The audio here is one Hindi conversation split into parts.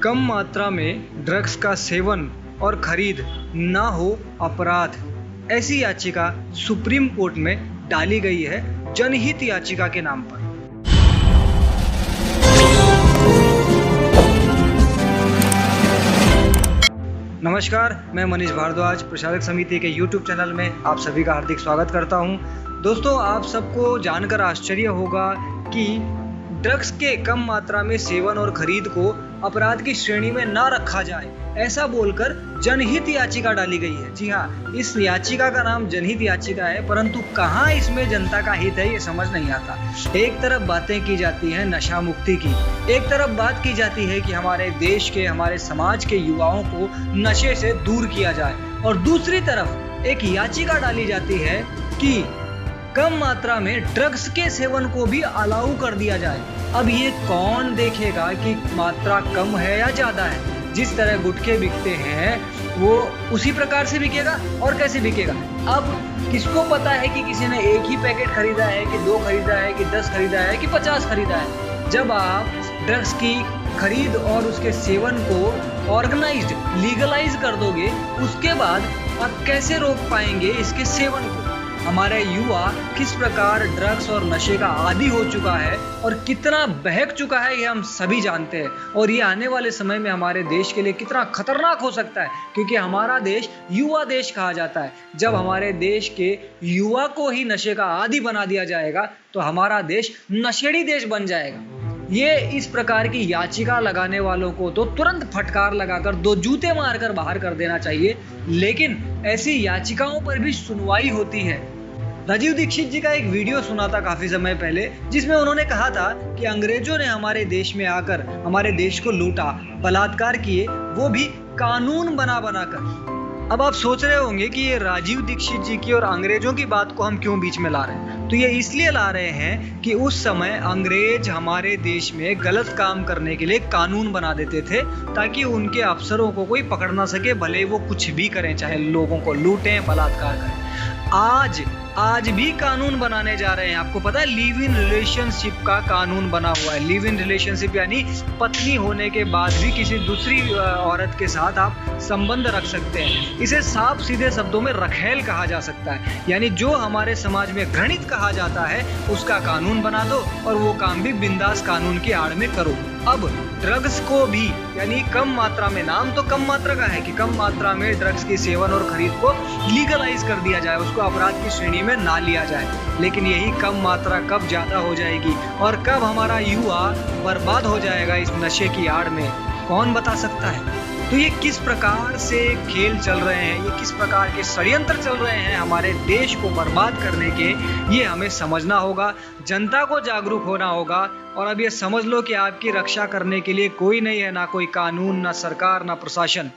कम मात्रा में ड्रग्स का सेवन और खरीद ना हो अपराध, ऐसी याचिका सुप्रीम कोर्ट में डाली गई है जनहित याचिका के नाम पर। नमस्कार, मैं मनीष भारद्वाज प्रशासक समिति के YouTube चैनल में आप सभी का हार्दिक स्वागत करता हूं। दोस्तों, आप सबको जानकर आश्चर्य होगा कि ड्रग्स के कम मात्रा में सेवन और खरीद को अपराध की श्रेणी में ना रखा जाए, ऐसा बोलकर जनहित याचिका डाली गई है। जी हाँ, इस याचिका का नाम जनहित याचिका है, परंतु कहाँ इसमें जनता का हित है ये समझ नहीं आता। एक तरफ बातें की जाती हैं नशा मुक्ति की, एक तरफ बात की जाती है कि हमारे देश के, हमारे समाज के युवाओं को नशे से दूर किया जाए, और दूसरी तरफ एक याचिका डाली जाती है कि कम मात्रा में ड्रग्स के सेवन को भी अलाउ कर दिया जाए। अब ये कौन देखेगा कि मात्रा कम है या ज्यादा है? जिस तरह गुटखे बिकते हैं वो उसी प्रकार से बिकेगा, और कैसे बिकेगा? अब किसको पता है कि किसी ने एक ही पैकेट खरीदा है कि 2 खरीदा है कि 10 खरीदा है कि 50 खरीदा है? जब आप ड्रग्स की खरीद और उसके सेवन को ऑर्गेनाइज्ड, लीगलाइज कर दोगे, उसके बाद आप कैसे रोक पाएंगे इसके सेवन को? हमारे युवा किस प्रकार ड्रग्स और नशे का आदी हो चुका है और कितना बहक चुका है ये हम सभी जानते हैं, और ये आने वाले समय में हमारे देश के लिए कितना खतरनाक हो सकता है, क्योंकि हमारा देश युवा देश कहा जाता है। जब हमारे देश के युवा को ही नशे का आदी बना दिया जाएगा तो हमारा देश नशेड़ी देश बन जाएगा। ये इस प्रकार की याचिका लगाने वालों को तो तुरंत फटकार लगाकर 2 जूते मारकर बाहर कर देना चाहिए, लेकिन ऐसी याचिकाओं पर भी सुनवाई होती है। राजीव दीक्षित जी का एक वीडियो सुना था काफी समय पहले, जिसमें उन्होंने कहा था कि अंग्रेजों ने हमारे देश में आकर हमारे देश को लूटा, बलात्कार किए, वो भी कानून बना कर। अब आप सोच रहे होंगे कि ये राजीव दीक्षित जी की और अंग्रेजों की बात को हम क्यों बीच में ला रहे हैं। तो ये इसलिए ला रहे हैं कि उस समय अंग्रेज हमारे देश में गलत काम करने के लिए कानून बना देते थे, ताकि उनके अफसरों को कोई पकड़ ना सके, भले वो कुछ भी करें, चाहे लोगों को लूटें, बलात्कार करें। आज भी कानून बनाने जा रहे हैं। आपको पता है, लिव इन रिलेशनशिप का कानून बना हुआ है। लिव इन रिलेशनशिप यानी पत्नी होने के बाद भी किसी दूसरी औरत के साथ आप संबंध रख सकते हैं। इसे साफ सीधे शब्दों में रखेल कहा जा सकता है, यानी जो हमारे समाज में घृणित कहा जाता है उसका कानून बना दो, और वो काम भी बिंदास कानून की आड़ में करो। अब ड्रग्स को भी, यानी कम मात्रा में, नाम तो कम मात्रा का है कि कम मात्रा में ड्रग्स की सेवन और खरीद को लीगलाइज कर दिया जाए, उसको अपराध की श्रेणी में ना लिया जाए। लेकिन यही कम मात्रा कब ज्यादा हो जाएगी और कब हमारा युवा बर्बाद हो जाएगा इस नशे की आड़ में, कौन बता सकता है? तो ये किस प्रकार से खेल चल रहे हैं, ये किस प्रकार के षड्यंत्र चल रहे हैं हमारे देश को बर्बाद करने के, ये हमें समझना होगा, जनता को जागरूक होना होगा। और अब ये समझ लो कि आपकी रक्षा करने के लिए कोई नहीं है, ना कोई कानून, ना सरकार, ना प्रशासन।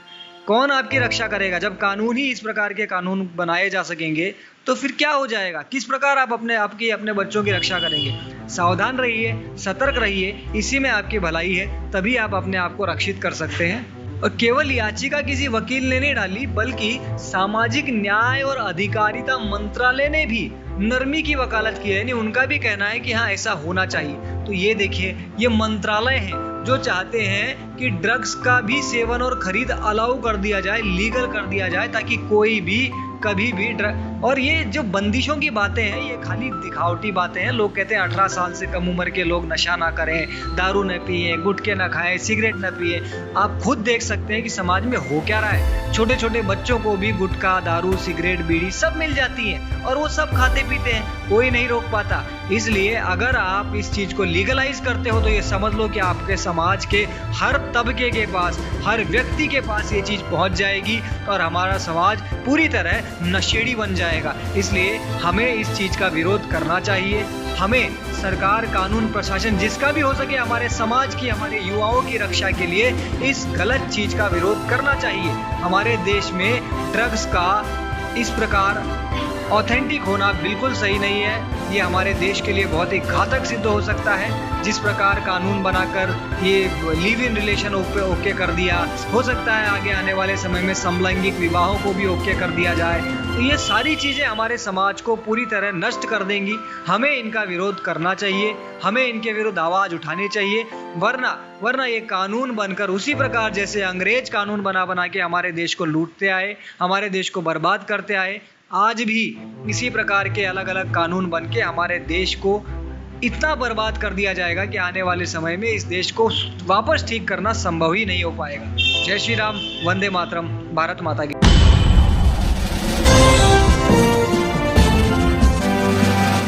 कौन आपकी रक्षा करेगा? जब कानून ही इस प्रकार के कानून बनाए जा सकेंगे तो फिर क्या हो जाएगा? किस प्रकार आप अपने बच्चों की रक्षा करेंगे? सावधान रहिए, सतर्क रहिए, इसी में आपकी भलाई है, तभी आप अपने आप को रक्षित कर सकते हैं। और केवल याचिका किसी वकील ने नहीं डाली, बल्कि सामाजिक न्याय और अधिकारिता मंत्रालय ने भी नरमी की वकालत की है, यानी उनका भी कहना है कि हाँ, ऐसा होना चाहिए। तो ये देखिए, ये मंत्रालय है जो चाहते हैं कि ड्रग्स का भी सेवन और खरीद अलाउ कर दिया जाए, लीगल कर दिया जाए, ताकि कोई भी कभी भी और ये जो बंदिशों की बातें हैं ये खाली दिखावटी बातें हैं। लोग कहते हैं 18 साल से कम उम्र के लोग नशा ना करें, दारू न पिए, गुटखे न खाएं, सिगरेट न पिए। आप खुद देख सकते हैं कि समाज में हो क्या रहा है। छोटे छोटे बच्चों को भी गुटखा, दारू, सिगरेट, बीड़ी सब मिल जाती है, और वो सब खाते पीते हैं, कोई नहीं रोक पाता। इसलिए अगर आप इस चीज को लीगलाइज करते हो तो ये समझ लो कि आपके समाज के हर तबके के पास, हर व्यक्ति के पास ये चीज पहुंच जाएगी, और हमारा समाज पूरी तरह नशेड़ी बन जाएगा। इसलिए हमें इस चीज का विरोध करना चाहिए। हमें सरकार, कानून, प्रशासन, जिसका भी हो सके, हमारे समाज की, हमारे युवाओं की रक्षा के लिए इस गलत चीज का विरोध करना चाहिए। हमारे देश में ड्रग्स का इस प्रकार ऑथेंटिक होना बिल्कुल सही नहीं है। ये हमारे देश के लिए बहुत ही घातक सिद्ध हो सकता है। जिस प्रकार कानून बनाकर ये लिव इन रिलेशन ओके कर दिया, हो सकता है आगे आने वाले समय में समलैंगिक विवाहों को भी ओके कर दिया जाए। तो ये सारी चीज़ें हमारे समाज को पूरी तरह नष्ट कर देंगी। हमें इनका विरोध करना चाहिए, हमें इनके विरुद्ध आवाज़ उठानी चाहिए, वरना ये कानून बनकर उसी प्रकार जैसे अंग्रेज कानून बना के हमारे देश को लूटते आए, हमारे देश को बर्बाद करते आए, आज भी इसी प्रकार के अलग अलग कानून बन के हमारे देश को इतना बर्बाद कर दिया जाएगा कि आने वाले समय में इस देश को वापस ठीक करना संभव ही नहीं हो पाएगा। जय श्री राम, वंदे मातरम, भारत माता की।